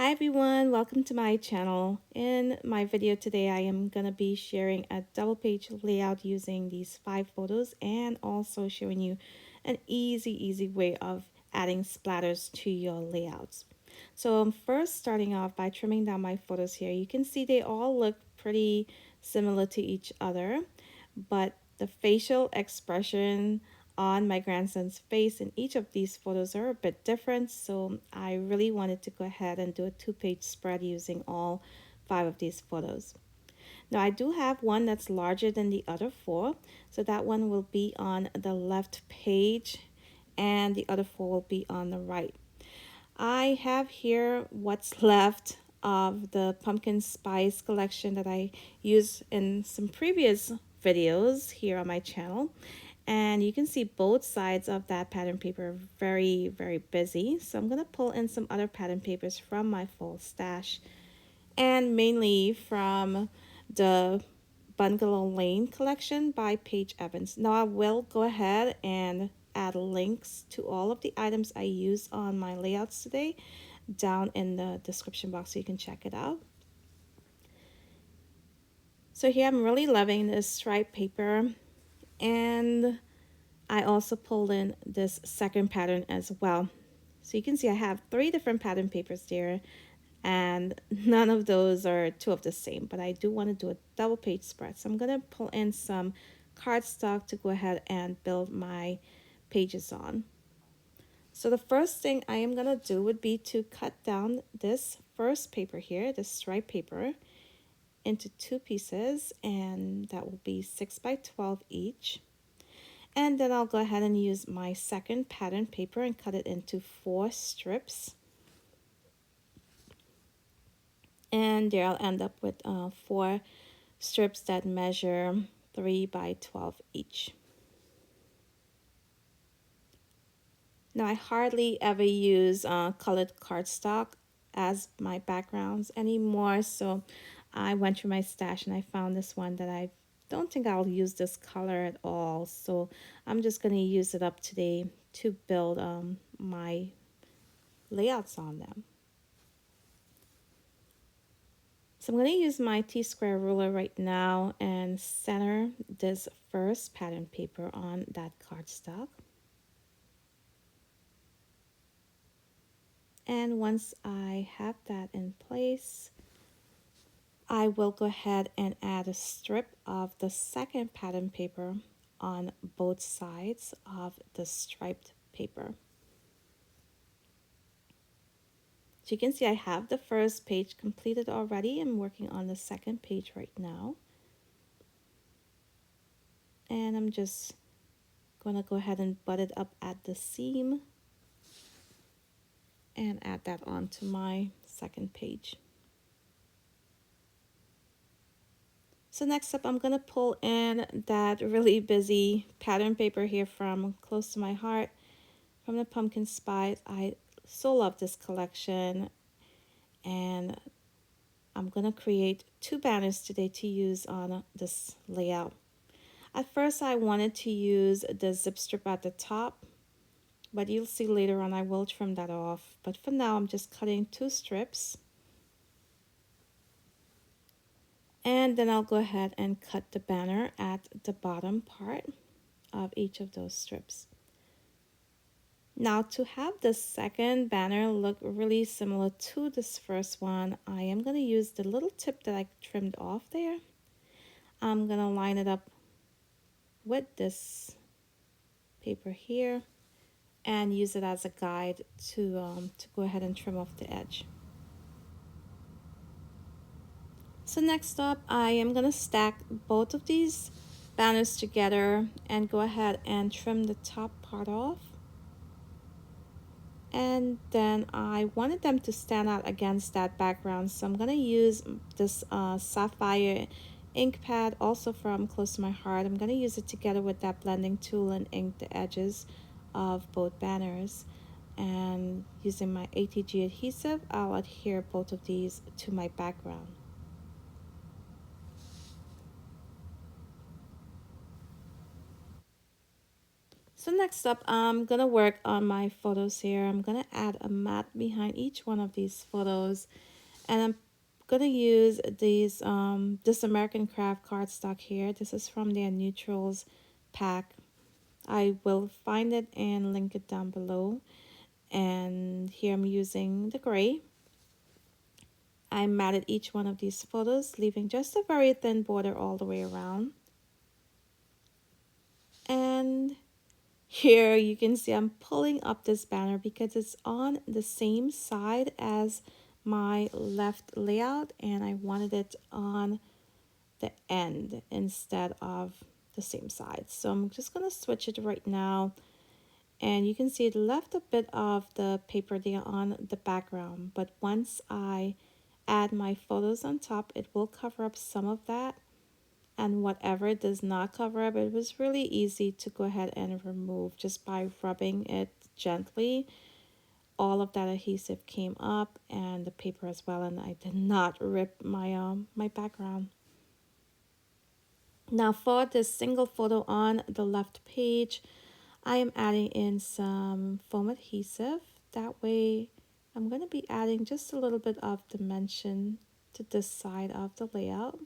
Hi everyone, welcome to my channel. In my video today, I am going to be sharing a double page layout using these 5 photos and also showing you an easy way of adding splatters to your layouts. So I'm first starting off by trimming down my photos here. You can see they all look pretty similar to each other, but the facial expression on my grandson's face in each of these photos are a bit different, so I really wanted to go ahead and do a 2-page spread using all 5 of these photos. Now I do have one that's larger than the other 4, so that one will be on the left page and the other 4 will be on the right. I have here what's left of the pumpkin spice collection that I used in some previous videos here on my channel, and you can see both sides of that pattern paper very busy. So I'm going to pull in some other pattern papers from my full stash, and mainly from the Bungalow Lane collection by Paige Evans. Now I will go ahead and add links to all of the items I use on my layouts today down in the description box so you can check it out. So here I'm really loving this stripe paper, and I also pulled in this second pattern as well. So you can see I have 3 different pattern papers there, and none of those are 2 of the same, but I do want to do a double page spread. So I'm going to pull in some cardstock to go ahead and build my pages on. So the first thing I am going to do would be to cut down this first paper here, this stripe paper, into 2 pieces, and that will be 6 by 12 each. And then I'll go ahead and use my second pattern paper and cut it into 4 strips. And there I'll end up with 4 strips that measure 3 by 12 each. Now I hardly ever use colored cardstock as my backgrounds anymore, so I went through my stash and I found this one that I don't think I'll use this color at all, so I'm just going to use it up today to build my layouts on them. So I'm going to use my T-square ruler right now and center this first pattern paper on that cardstock. And once I have that in place, I will go ahead and add a strip of the second pattern paper on both sides of the striped paper. So you can see I have the first page completed already. I'm working on the second page right now. And I'm just going to go ahead and butt it up at the seam and add that onto my second page. So next up, I'm going to pull in that really busy pattern paper here from Close to My Heart, from the Pumpkin Spice. I so love this collection, and I'm going to create 2 banners today to use on this layout. At first, I wanted to use the zip strip at the top, but you'll see later on I will trim that off. But for now, I'm just cutting 2 strips. And then I'll go ahead and cut the banner at the bottom part of each of those strips. Now, to have the second banner look really similar to this first one, I am going to use the little tip that I trimmed off there. I'm going to line it up with this paper here and use it as a guide to go ahead and trim off the edge. So next up, I am going to stack both of these banners together and go ahead and trim the top part off. And then I wanted them to stand out against that background, so I'm going to use this Sapphire ink pad, also from Close to My Heart. I'm going to use it together with that blending tool and ink the edges of both banners. And using my ATG adhesive, I'll adhere both of these to my background. So next up, I'm gonna work on my photos here. I'm gonna add a mat behind each one of these photos, and I'm gonna use these this American Craft cardstock here. This is from their neutrals pack. I will find it and link it down below. And here I'm using the gray. I matted each one of these photos, leaving just a very thin border all the way around. And here you can see I'm pulling up this banner because it's on the same side as my left layout, and I wanted it on the end instead of the same side. So I'm just going to switch it right now. And you can see it left a bit of the paper there on the background, but once I add my photos on top, it will cover up some of that. And whatever it does not cover up, it was really easy to go ahead and remove just by rubbing it gently. All of that adhesive came up and the paper as well, and I did not rip my background. Now for this single photo on the left page, I am adding in some foam adhesive. That way I'm going to be adding just a little bit of dimension to this side of the layout.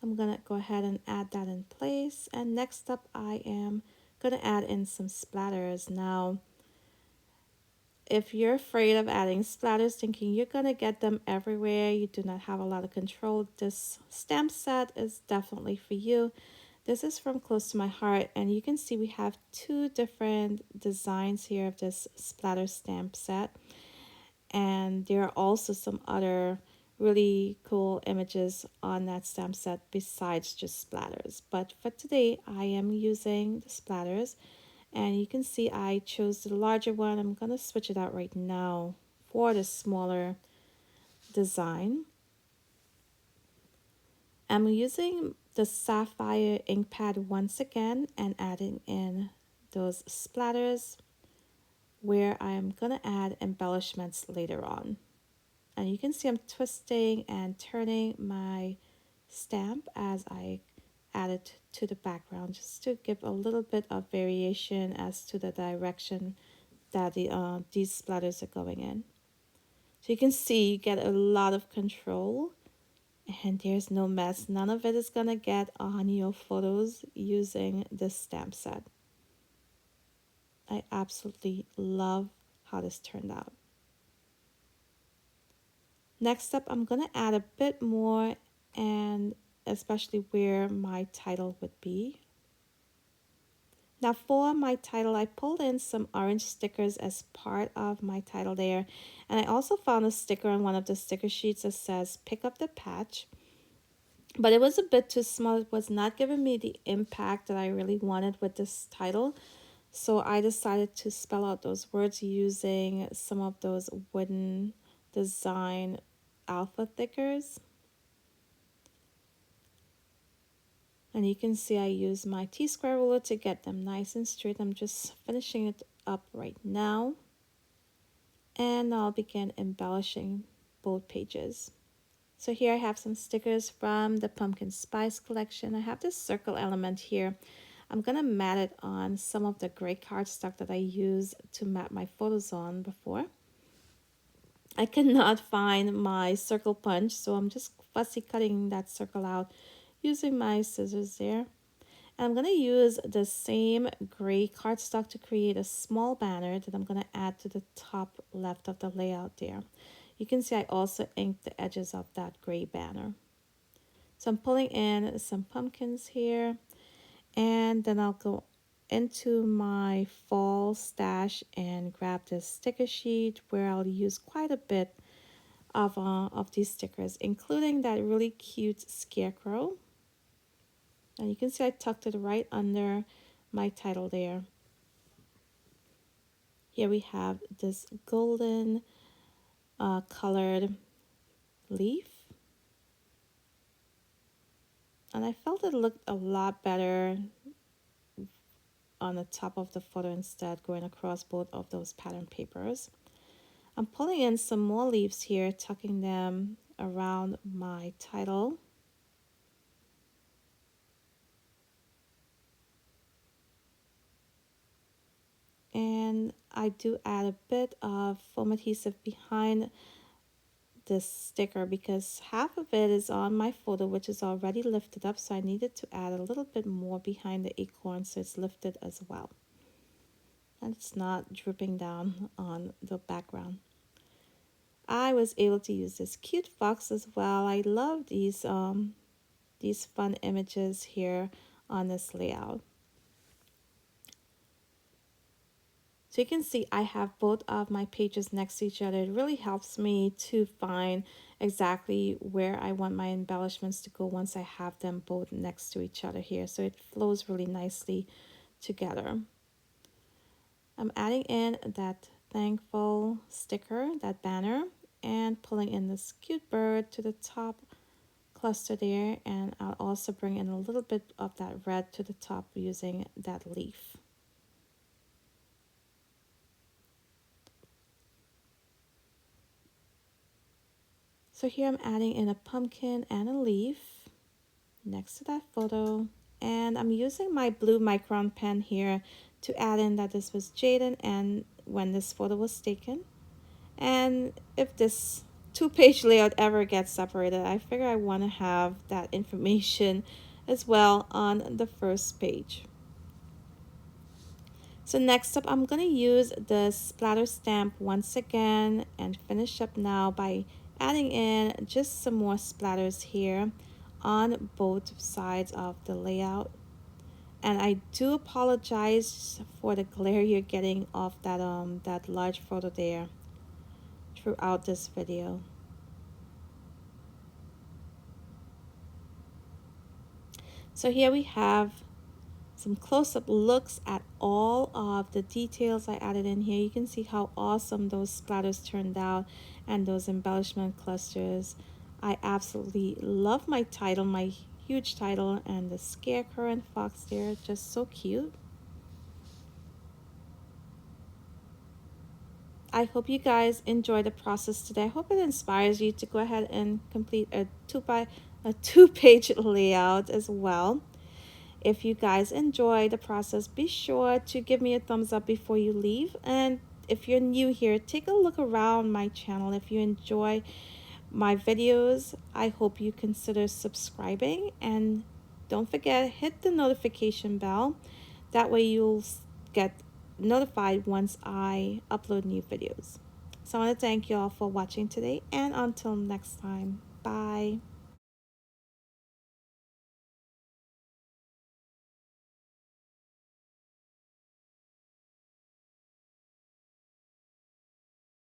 I'm going to go ahead and add that in place. And next up, I am going to add in some splatters. Now, if you're afraid of adding splatters, thinking you're going to get them everywhere, you do not have a lot of control, this stamp set is definitely for you. This is from Close to My Heart, and you can see we have two different designs here of this splatter stamp set. And there are also some other really cool images on that stamp set besides just splatters. But for today, I am using the splatters. And you can see I chose the larger one. I'm going to switch it out right now for the smaller design. I'm using the Sapphire ink pad once again and adding in those splatters where I'm going to add embellishments later on. And you can see I'm twisting and turning my stamp as I add it to the background, just to give a little bit of variation as to the direction that these splatters are going in. So you can see you get a lot of control and there's no mess. None of it is going to get on your photos using this stamp set. I absolutely love how this turned out. Next up, I'm going to add a bit more, and especially where my title would be. Now for my title, I pulled in some orange stickers as part of my title there. And I also found a sticker on one of the sticker sheets that says, "Pick up the patch." But it was a bit too small. It was not giving me the impact that I really wanted with this title. So I decided to spell out those words using some of those wooden design alpha thickers. And you can see I use my T-square ruler to get them nice and straight. I'm just finishing it up right now. And I'll begin embellishing both pages. So here I have some stickers from the Pumpkin Spice collection. I have this circle element here. I'm going to mat it on some of the gray cardstock that I used to mat my photos on before. I cannot find my circle punch, so I'm just fussy cutting that circle out using my scissors there. And I'm going to use the same gray cardstock to create a small banner that I'm going to add to the top left of the layout there. You can see I also inked the edges of that gray banner. So I'm pulling in some pumpkins here, and then I'll go into my fall stash and grab this sticker sheet where I'll use quite a bit of these stickers, including that really cute scarecrow. And you can see I tucked it right under my title there. Here we have this golden colored leaf. And I felt it looked a lot better on the top of the photo instead, going across both of those pattern papers. I'm pulling in some more leaves here, tucking them around my title. and I do add a bit of foam adhesive behind this sticker because half of it is on my photo, which is already lifted up, so I needed to add a little bit more behind the acorn so it's lifted as well and it's not dripping down on the background. I was able to use this cute fox as well. I love these fun images here on this layout. So you can see I have both of my pages next to each other. It really helps me to find exactly where I want my embellishments to go once I have them both next to each other here. So it flows really nicely together. I'm adding in that thankful sticker, that banner, and pulling in this cute bird to the top cluster there, and I'll also bring in a little bit of that red to the top using that leaf. So here I'm adding in a pumpkin and a leaf next to that photo, and I'm using my blue micron pen here to add in that this was Jaden and when this photo was taken. And if this two-page layout ever gets separated, I figure I want to have that information as well on the first page. So next up, I'm going to use the splatter stamp once again and finish up now by adding in just some more splatters here on both sides of the layout. And I do apologize for the glare you're getting off that large photo there throughout this video. So here we have some close-up looks at all of the details I added in here. You can see how awesome those splatters turned out and those embellishment clusters. I absolutely love my title, my huge title, and the scarecrow and fox there, just so cute. I hope you guys enjoy the process today. I hope it inspires you to go ahead and complete a two-page layout as well. If you guys enjoy the process, be sure to give me a thumbs up before you leave. And if you're new here, take a look around my channel. If you enjoy my videos, I hope you consider subscribing. And don't forget, hit the notification bell. That way you'll get notified once I upload new videos. So I want to thank you all for watching today. And until next time, bye.